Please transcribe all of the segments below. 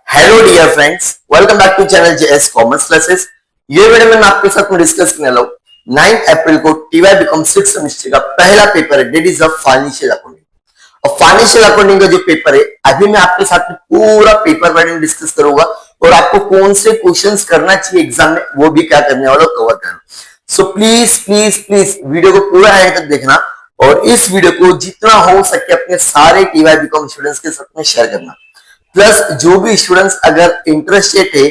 Hello dear friends, welcome back to channel JS commerce classes. ये video में मैं आपके साथ में डिस्कस करने वाला हूं 9 अप्रैल को टीवाई बीकॉम 6 सेमेस्टर का पहला पेपर है, that is a financial accounting. और फाइनेंशियल अकाउंटिंग का जो पेपर है, अभी मैं आपके साथ में पूरा पेपर बारे में डिस्कस करूंगा और आपको कौन से क्वेश्चंस करना चाहिए एग्जाम में वो भी क्या करने वाला कवर करना। So please please please video को पूरा एंड तक देखना और इस वीडियो को जितना हो सके अपने सारे टीवाई बीकॉम स्टूडेंट्स के साथ में शेयर करना। प्लस जो भी स्टूडेंट्स अगर इंटरेस्टेड है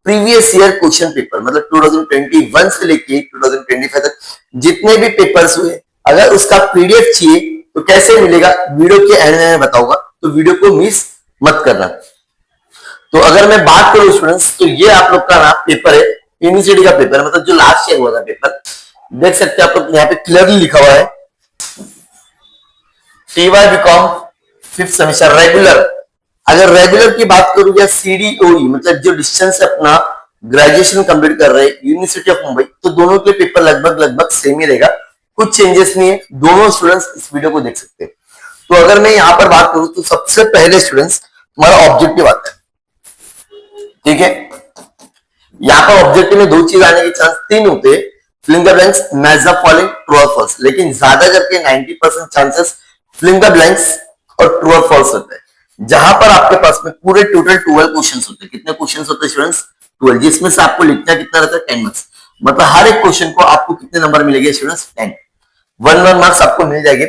प्रीवियस ईयर क्वेश्चन पेपर मतलब 2021 से लेके 2025 तक जितने भी पेपर्स हुए, अगर उसका पीडीएफ चाहिए तो कैसे मिलेगा वीडियो के एंड में बताऊंगा, तो वीडियो को मिस मत करना। तो अगर मैं बात करूं स्टूडेंट्स, तो ये आप लोग का ना पेपर है, यूनिवर्सिटी का पेपर है, मतलब जो लास्ट ईयर हुआ था पेपर। देख सकते हैं आप लोग यहाँ पे क्लियरली लिखा हुआ है TY BCom 5th semester regular. अगर रेगुलर की बात करूं या सीडीओई मतलब जो डिस्टेंस से अपना ग्रेजुएशन कंप्लीट कर रहे हैं यूनिवर्सिटी ऑफ मुंबई, तो दोनों के पेपर लगभग सेम ही रहेगा, कुछ चेंजेस नहीं है। दोनों स्टूडेंट्स इस वीडियो को देख सकते हैं। तो अगर मैं यहाँ पर बात करूं तो सबसे पहले स्टूडेंट्स हमारा ऑब्जेक्टिव आता है, ठीक है। यहाँ पर ऑब्जेक्टिव में दो चीज आने के चांस तीन होते हैं, filling the blanks, match the following, true और फॉल्स। लेकिन ज्यादा करके 90% चांसेस फिलिंग द ब्लैंक्स और ट्रू और फॉल्स होता है, जहां पर आपके पास में पूरे टोटल 12 क्वेश्चंस होते हैं। कितने क्वेश्चंस होते हैं स्टूडेंट्स? 12, जिसमें से आपको लिखना कितना रहता है? 10 मार्क्स। मतलब हर एक क्वेश्चन को आपको कितने नंबर मिलेंगे स्टूडेंट्स? 10, 1 मार्क्स आपको मिल जाएंगे।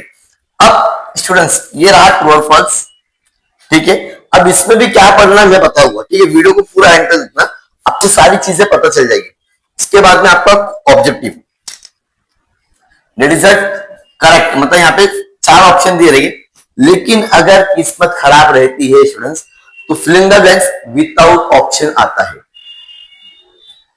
अब स्टूडेंट्स ये रहा ट्रू और फॉल्स, ठीक है। अब इसमें भी क्या पढ़ना मैं बताऊंगा, ठीक है। वीडियो को पूरा एंड तक देखना, आपको सारी चीजें पता चल जाएगी। इसके बाद में आपका ऑब्जेक्टिव, दैट इज करेक्ट, मतलब यहाँ पे 4 ऑप्शन दिए रहेंगे। लेकिन अगर किस्मत खराब रहती है स्टूडेंट्स तो filling the blanks without option आता है।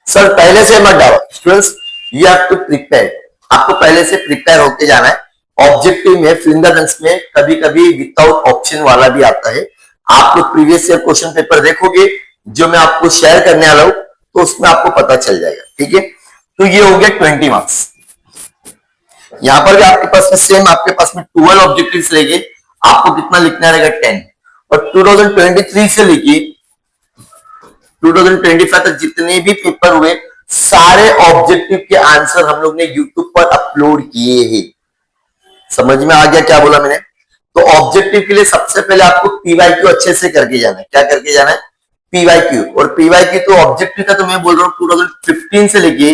सर पहले से मत डालो students, you have to prepare, आपको पहले से प्रिपेयर होके जाना है। ऑब्जेक्टिव में फिलिंग द ब्लैंक्स में कभी कभी विदाउट ऑप्शन वाला भी आता है। आप लोग प्रीवियस ईयर क्वेश्चन पेपर देखोगे जो मैं आपको शेयर करने वाला हूं, तो उसमें आपको पता चल जाएगा, ठीक है। तो ये हो गया 20 मार्क्स। यहां पर भी आपके पास में सेम, आपके पास में 12 ऑब्जेक्टिव्स रहेंगे, आपको कितना लिखना रहेगा? 10। और 2023 से लेके 2025 तक जितने भी पेपर हुए सारे ऑब्जेक्टिव के आंसर हम लोग ने यूट्यूब पर अपलोड किए हैं। समझ में आ गया क्या बोला मैंने? तो ऑब्जेक्टिव के लिए सबसे पहले आपको पीवाईक्यू अच्छे से करके जाना है। क्या करके जाना है? पीवाईक्यू। और पीवाईक्यू तो ऑब्जेक्टिव का तो मैं बोल रहा हूं 2015 से लेके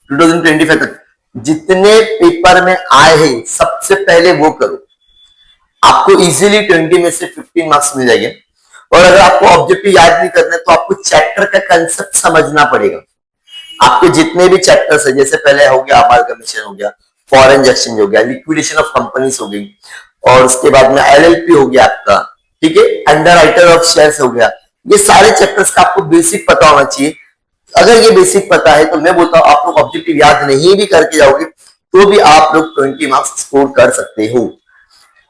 2025 तक जितने पेपर में आए हैं सबसे पहले वो करो, आपको इजीली 20 में से 15 मार्क्स मिल जाएंगे। और अगर आपको ऑब्जेक्टिव याद नहीं करना है तो आपको चैप्टर का कंसेप्ट समझना पड़ेगा। आपके जितने भी चैप्टर्स है, जैसे पहले हो गया अमालगमेशन हो गया, फॉरेन एक्सचेंज हो गया, लिक्विडेशन ऑफ कंपनीज हो गई, और उसके बाद में एलएलपी हो गया आपका, ठीक है, अंडर राइटर ऑफ शेयर्स हो गया। ये सारे चैप्टर्स का आपको बेसिक पता होना चाहिए। अगर ये बेसिक पता है तो मैं बोलता हूं आप लोग ऑब्जेक्टिव याद नहीं भी करके जाओगे तो भी आप लोग 20 मार्क्स स्कोर कर सकते हो।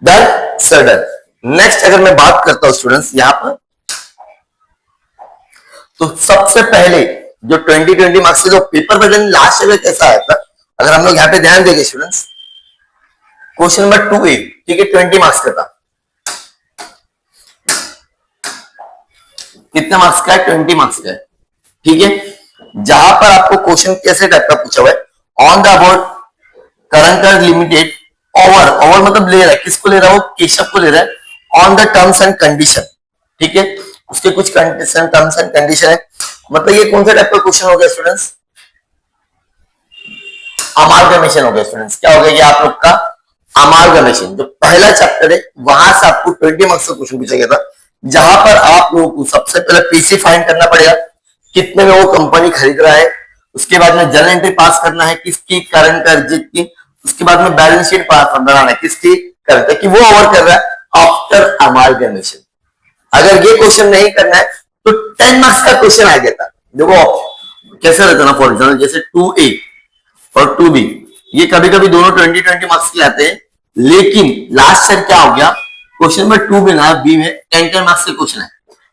Done sir, done. नेक्स्ट अगर मैं बात करता हूं स्टूडेंट्स यहां पर, तो सबसे पहले जो 20 मार्क्स का जो पेपर पैटर्न लास्ट ईयर कैसा आया था, अगर हम लोग यहाँ पे ध्यान देंगे स्टूडेंट्स, क्वेश्चन नंबर 2A, ठीक है, 20 मार्क्स का था। कितने मार्क्स का है? 20 मार्क्स का है, ठीक है। जहां पर आपको क्वेश्चन कैसे टाइप का पूछा हुआ है, on the about current limited over मतलब ले रहा है, किसको ले रहा है? वो केशव को ले रहा है। On the terms and condition, ठीक है, उसके कुछ कंडीशन, टर्म्स एंड कंडीशन है। मतलब ये कौन सा टाइप का क्वेश्चन हो गया स्टूडेंट्स? अमालगमेशन हो गया स्टूडेंट्स। क्या हो गया ये आप लोग का? अमालगमेशन। जो पहला चैप्टर है वहां से आपको 20 मार्क्स का क्वेश्चन पूछा गया था, जहां पर आप लोगों को सबसे पहले पीसी फाइंड करना पड़ेगा, कितने में वो कंपनी खरीद रहा है। उसके बाद में जर्नल एंट्री पास करना है किसकी? करंट अर्जित की। उसके बाद में बैलेंस शीट पास बनाना है किसकी? करंट, कि वो ओवर कर रहा है आफ्टर अमालगमेशन। अगर ये क्वेश्चन नहीं करना है तो 10 मार्क्स का क्वेश्चन आ गया था। देखो कैसे रहता ना, फॉर एग्जाम्पल जैसे 2A और 2B, ये कभी कभी दोनों 20 मार्क्स के आते हैं। लेकिन लास्ट ईयर क्या हो गया, क्वेश्चन नंबर 2 में ना बी में 10 मार्क्स के क्वेश्चन है।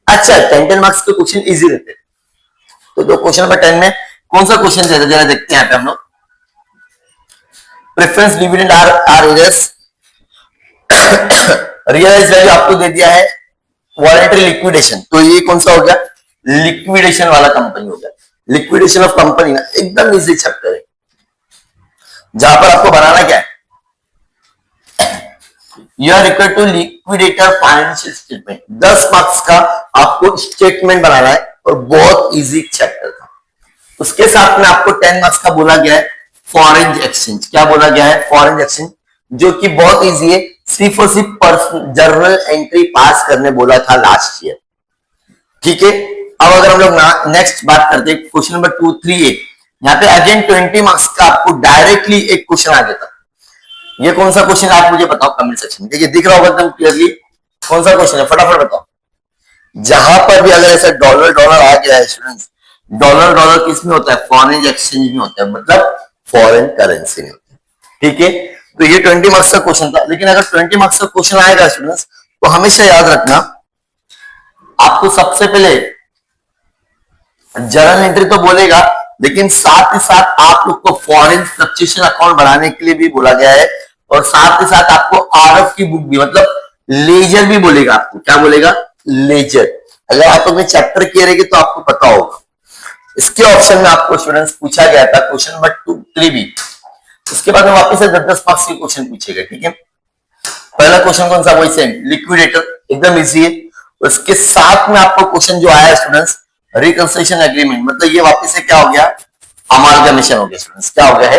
अच्छा 10 मार्क्स के क्वेश्चन इजी रहते हैं। तो क्वेश्चन नंबर 10 में कौन सा क्वेश्चन है जरा देखते हैं यहाँ पे हम लोग। Preference dividend are realise value आपको दे दिया है वॉलेंटरी लिक्विडेशन, तो ये कौन सा हो गया, लिक्विडेशन वाला कंपनी हो गया। लिक्विडेशन ऑफ कंपनी ना एकदम इजी चैप्टर है, जहां पर आपको बनाना क्या है, you are required to liquidator financial statement. 10 marks का आपको स्टेटमेंट बनाना है और बहुत इजी चैप्टर था। उसके साथ में आपको 10 मार्क्स का बोला गया है फॉरेन एक्सचेंज। क्या बोला गया है, फॉरेन एक्सचेंज, जो कि बहुत इजी है, सिर्फ और सिर्फ जर्नल एंट्री पास करने बोला था लास्ट ईयर। ठीक है, अब अगर हम लोग नेक्स्ट बात करते हैं क्वेश्चन नंबर 238, यहाँ पे अगेन 20 मार्क्स का आपको डायरेक्टली एक क्वेश्चन आ गया था। ये कौन सा क्वेश्चन आप मुझे बताओ कमेंट सेक्शन में, देखिए दिख रहा होगा एकदम क्लियरली कौन सा क्वेश्चन है, फटाफट बताओ। जहां पर भी अगर ऐसा डॉलर डॉलर आ गया है स्टूडेंट्स, डॉलर डॉलर किस में होता है, फॉरेन एक्सचेंज में होता है, मतलब फॉरेन करेंसी में होता है। ठीक है, तो ये 20 मार्क्स का क्वेश्चन था। लेकिन अगर 20 मार्क्स का क्वेश्चन आएगा स्टूडेंट्स, तो हमेशा याद रखना आपको सबसे पहले जर्नल एंट्री तो बोलेगा, लेकिन साथ ही साथ आप लोग को फॉरेन फ्लक्चुएशन अकाउंट बनाने के लिए भी बोला गया है, और साथ ही साथ आपको आरएफ की बुक भी, मतलब लेजर भी बोलेगा आपको। क्या बोलेगा, लेजर। अगर आप अपने चैप्टर किए रहेंगे तो आपको पता होगा। इसके ऑप्शन में आपको स्टूडेंट्स पूछा गया था क्वेश्चन नंबर 2-3 भी। उसके बाद में वापस से 10-10 मार्क्स के क्वेश्चन पूछे गए। ठीक है, पहला क्वेश्चन कौन सा, वही सेम लिक्विडेटर, एकदम इजी है। उसके साथ में आपको क्वेश्चन जो आया स्टूडेंट्स, रिकंसिलिएशन एग्रीमेंट, मतलब ये वापस से क्या हो गया, अमालगमेशन हो गया स्टूडेंट्स। क्या हो गया है,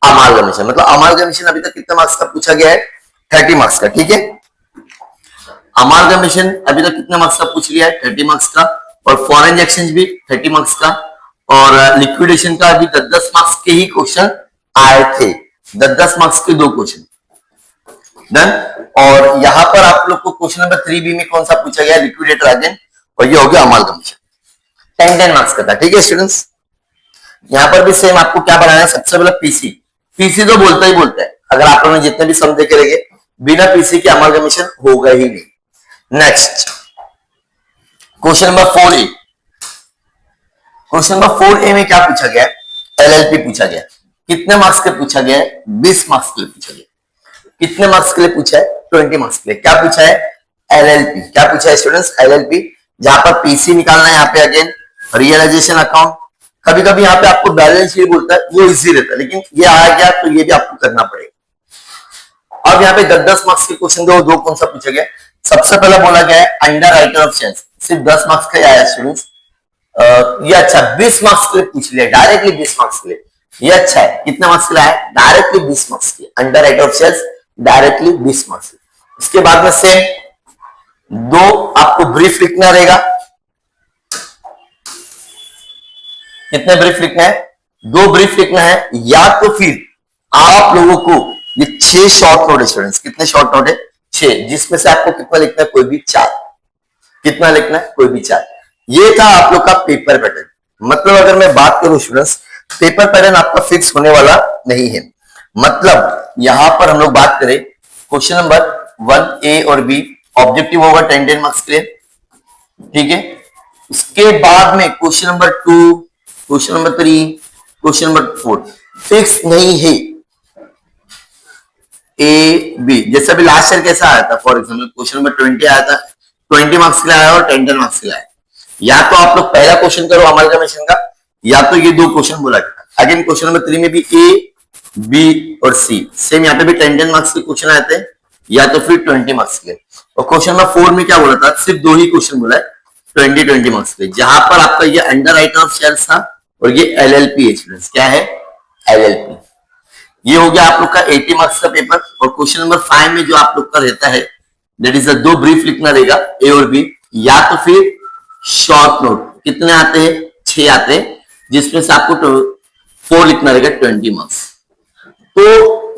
अमालगमेशन। मतलब अमालगमेशन अभी तक कितने मार्क्स का पूछा गया है, 30 मार्क्स का। ठीक है, अमालगमेशन अभी तक कितने मार्क्स का पूछ लिया है, 30 मार्क्स का, और फॉरेन एक्सचेंज भी 30 मार्क्स का, और लिक्विडेशन का अभी 10-10 मार्क्स के ही क्वेश्चन आए थे, 10-10 मार्क्स के 2 क्वेश्चन डन। और यहां पर आप लोग को क्वेश्चन नंबर 3B में कौन सा पूछा गया, लिक्विडेटर अगेन, और ये हो गया अमालगमेशन, 10-10 मार्क्स का था। ठीक है स्टूडेंट्स, यहां पर भी सेम आपको क्या बनाना है, सबसे पहले पीसी। पीसी तो बोलता ही बोलता है, अगर आप लोगों ने जितने भी सम देखे रहेंगे, बिना पीसी के अमालगमेशन होगा ही नहीं। Next question number 4A, question number 4A में क्या पूछा गया, एलएलपी पूछा गया। कितने मार्क्स के पूछा गया है, 20 मार्क्स के लिए पूछा गया। कितने मार्क्स के लिए पूछा है, 20 मार्क्स के लिए। क्या पूछा है, एलएलपी। क्या पूछा है स्टूडेंट्स, एलएलपी, जहां पर पीसी निकालना है, यहाँ पे अगेन रियलाइजेशन अकाउंट। कभी कभी यहाँ पे आपको बैलेंस शीट बोलता है, वो इजी रहता है, लेकिन ये आ गया तो ये भी आपको करना पड़ेगा। अब यहाँ पे 10-10 मार्क्स के क्वेश्चन दो कौन सा पूछा गया, सबसे पहले बोला गया है अंडर राइटर ऑफ शेयर्स, सिर्फ 10 मार्क्स का आया स्टूडेंट्स। ये अच्छा 20 मार्क्स के लिए पूछ लिया, डायरेक्टली 20 मार्क्स के लिए। ये अच्छा है, कितने मार्क्स के लिए आया, डायरेक्टली 20 मार्क्स के, under writer of shares directly 20 marks. इसके बाद में सेम 2 आपको ब्रीफ लिखना रहेगा। कितने ब्रीफ लिखना है, 2 ब्रीफ लिखना है, या तो फिर आप लोगों को ये 6 शॉर्ट नोट है स्टूडेंट्स। कितने शॉर्ट नोट है, 6, जिसमें से आपको कितना लिखना है, कोई भी 4। कितना लिखना है, कोई भी 4। ये था आप लोग का पेपर पैटर्न। मतलब अगर मैं बात करूं स्टूडेंट्स, पेपर पैटर्न आपका फिक्स होने वाला नहीं है। मतलब यहां पर हम लोग बात करें क्वेश्चन नंबर 1A और B, ऑब्जेक्टिव होगा 10-10 मार्क्स के लिए। ठीक है, उसके बाद में question number 2, question number 3, question number 4 fix नहीं है। ए बी, जैसे अभी लास्ट ईयर कैसा आया था, फॉर एग्जाम्पल क्वेश्चन नंबर 20 आया था, 20 मार्क्स के लिए आया और 10-10 मार्क्स के लिए आया। या तो आप लोग पहला क्वेश्चन करो अमालगमेशन का, या तो ये 2 क्वेश्चन बोला गया। अगेन क्वेश्चन नंबर 3 में भी ए, बी और सी सेम, यहाँ पे भी 10-10 मार्क्स के क्वेश्चन आए थे, या तो फिर 20 मार्क्स के। और क्वेश्चन नंबर 4 में क्या बोला था, सिर्फ 2 ही क्वेश्चन बोला है 20-20 मार्क्स के, जहां पर आपका ये अंडर राइटर ऑफ शेयर्स था और ये एलएलपी है स्टूडेंट्स। क्या है, एलएलपी। ये हो गया आप लोग का 80 मार्क्स का पेपर। और क्वेश्चन नंबर 5 में जो आप लोग का रहता है, दैट इज 2 ब्रीफ लिखना रहेगा, ए और बी, या तो फिर शॉर्ट नोट। कितने आते हैं, 6 आते हैं, जिसमें से आपको 4 लिखना रहेगा, 20 मार्क्स। तो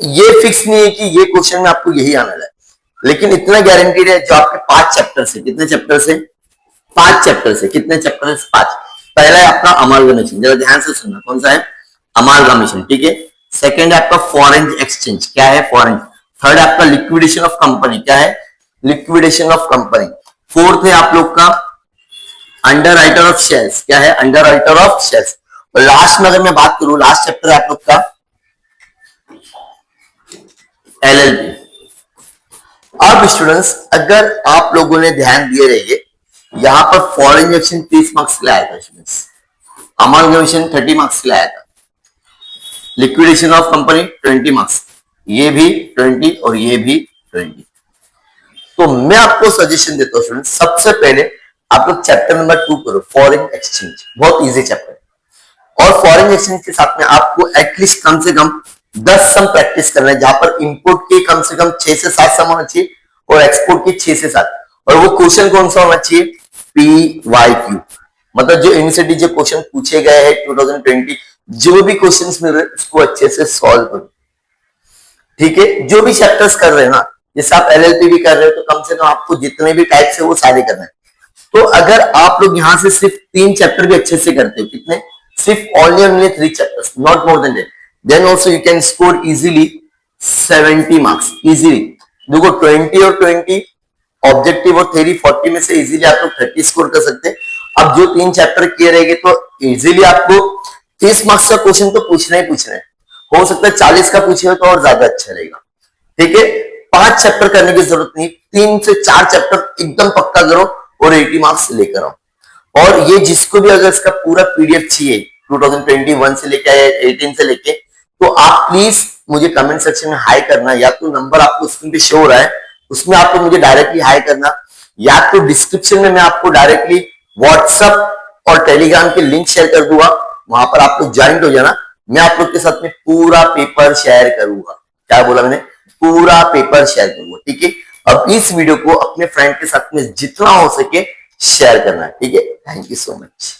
ये फिक्स नहीं है कि ये क्वेश्चन में आपको यही आना है, लेकिन इतना गारंटीड है, जो आपके 5 चैप्टर से, कितने चैप्टर से, 5 चैप्टर से, कितने चैप्टर से, 5। पहला है आपका अमालगमेशन, जरा ध्यान से सुनना, कौन सा है, अमालगमेशन। ठीक है, सेकेंड है आपका फॉरेन एक्सचेंज, क्या है, फॉरेन। थर्ड है आपका लिक्विडेशन ऑफ कंपनी, क्या है, लिक्विडेशन ऑफ कंपनी। फोर्थ है आप लोग का अंडर राइटर ऑफ शेयर्स, क्या है, अंडर राइटर ऑफ शेयर्स। और लास्ट में अगर मैं बात करूं, लास्ट चैप्टर है आप लोग का एलएलपी। अब स्टूडेंट्स, अगर आप लोगों ने ध्यान दिए रहिए, यहाँ पर फॉरेन एक्सचेंज 30 मार्क्स के लिए आया था स्टूडेंट्स, अमालगमेशन 30 मार्क्स के लिए आया था, लिक्विडेशन ऑफ कंपनी 20 मार्क्स, ये भी 20 और ये भी 20। तो मैं आपको सजेशन देता हूँ स्टूडेंट, सबसे पहले आप लोग चैप्टर नंबर 2 करो, फॉरेन एक्सचेंज, बहुत इजी चैप्टर है। और फॉरेन एक्सचेंज के साथ में आपको एटलीस्ट कम से कम 10 सम प्रैक्टिस करना है, जहां पर इंपोर्ट के कम से कम 6 से 7 सम होना चाहिए और एक्सपोर्ट के 6 से 7। और वो क्वेश्चन कौन सा होना चाहिए? PYQ, मतलब जो इनिशियली जो क्वेश्चन पूछे गए हैं 2020, जो भी क्वेश्चंस मिल रहे हैं उसको अच्छे से सॉल्व करो, ठीक है। जो भी चैप्टर्स कर रहे हैं ना, जैसे आप LLP भी कर रहे हो तो कम से कम आपको जितने भी टाइप्स है वो सारे करना है। तो अगर आप लोग यहां से सिर्फ 3 चैप्टर भी अच्छे से करते हो, कितने? सिर्फ only 3 chapters, not more than that, then also you can score easily 70 marks easily. देखो 20 और 20 ऑब्जेक्टिव और थ्योरी 40 में से इजीली आप लोग 30 स्कोर कर सकते हैं। अब जो 3 चैप्टर किए रहेंगे तो इजीली आपको 30 मार्क्स का क्वेश्चन तो पूछना ही पूछना है, हो सकता है 40 का पूछे तो और ज्यादा अच्छा रहेगा, ठीक है। 5 चैप्टर करने की जरूरत नहीं, 3 से 4 चैप्टर एकदम पक्का करो और 80 मार्क्स लेकर आओ। और ये जिसको भी अगर इसका पूरा PDF चाहिए 2021 से लेके 18 से लेके, तो आप प्लीज मुझे कमेंट सेक्शन में हाई करना, या तो नंबर आपको स्क्रीन पे शो हो रहा है उसमें आपको मुझे डायरेक्टली हाई करना, या तो डिस्क्रिप्शन में मैं आपको डायरेक्टली व्हाट्सएप और टेलीग्राम के लिंक शेयर कर दूंगा, वहां पर आप लोग ज्वाइन हो जाना। मैं आप लोग के साथ में पूरा पेपर शेयर करूंगा, क्या बोला मैंने? पूरा पेपर शेयर करूंगा, ठीक है। अब इस वीडियो को अपने फ्रेंड के साथ में जितना हो सके शेयर करना है, ठीक है। Thank you so much.